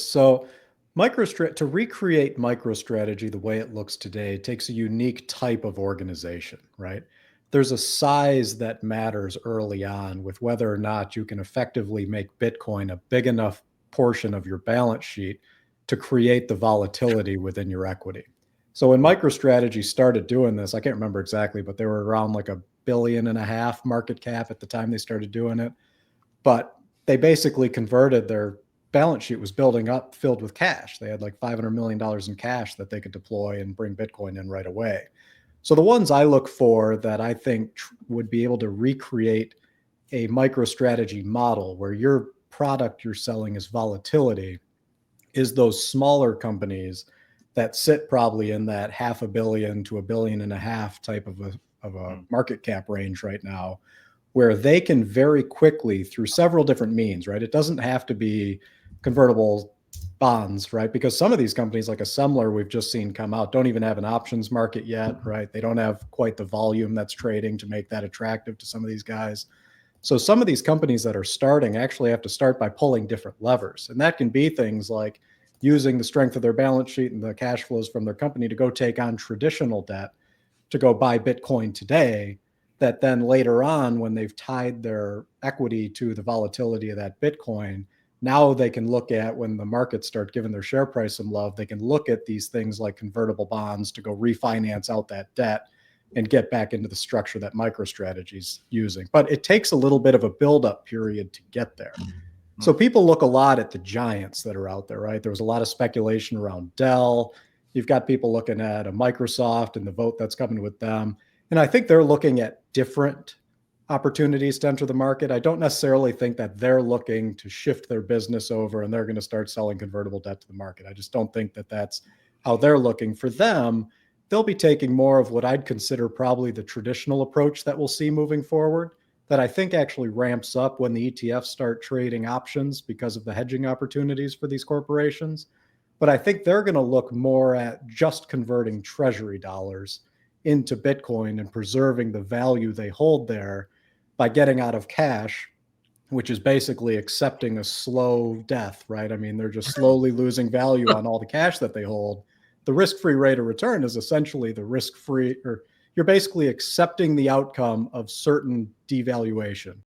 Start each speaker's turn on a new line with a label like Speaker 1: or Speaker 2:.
Speaker 1: So to recreate MicroStrategy the way it looks today takes a unique type of organization, right? There's a size that matters early on with whether or not you can effectively make Bitcoin a big enough portion of your balance sheet to create the volatility within your equity. So when MicroStrategy started doing this, I can't remember exactly, but they were around like $1.5 billion market cap at the time they started doing it. But they basically converted their balance sheet was building up filled with cash. They had like $500 million in cash that they could deploy and bring Bitcoin in right away. So the ones I look for that I think would be able to recreate a MicroStrategy model where your product you're selling is volatility is those smaller companies that sit probably in that $500 million to $1.5 billion type of a market cap range right now, where they can very quickly through several different means, right? It doesn't have to be convertible bonds, right? Because some of these companies like Assembler we've just seen come out don't even have an options market yet, right? They don't have quite the volume that's trading to make that attractive to some of these guys. So some of these companies that are starting actually have to start by pulling different levers. And that can be things like using the strength of their balance sheet and the cash flows from their company to go take on traditional debt to go buy Bitcoin today, that then later on, when they've tied their equity to the volatility of that Bitcoin, now they can look at when the markets start giving their share price some love, they can look at these things like convertible bonds to go refinance out that debt and get back into the structure that MicroStrategy's using. But it takes a little bit of a buildup period to get there. So people look a lot at the giants that are out there, right? There was a lot of speculation around Dell. You've got people looking at a Microsoft and the vote that's coming with them. And I think they're looking at different opportunities to enter the market. I don't necessarily think that they're looking to shift their business over and they're going to start selling convertible debt to the market. I just don't think that that's how they're looking. For them, they'll be taking more of what I'd consider probably the traditional approach that we'll see moving forward, that I think actually ramps up when the ETFs start trading options because of the hedging opportunities for these corporations. But I think they're going to look more at just converting treasury dollars into Bitcoin and preserving the value they hold there by getting out of cash, which is basically accepting a slow death, right? I mean, they're just slowly losing value on all the cash that they hold. The risk-free rate of return is essentially the risk-free, or you're basically accepting the outcome of certain devaluation.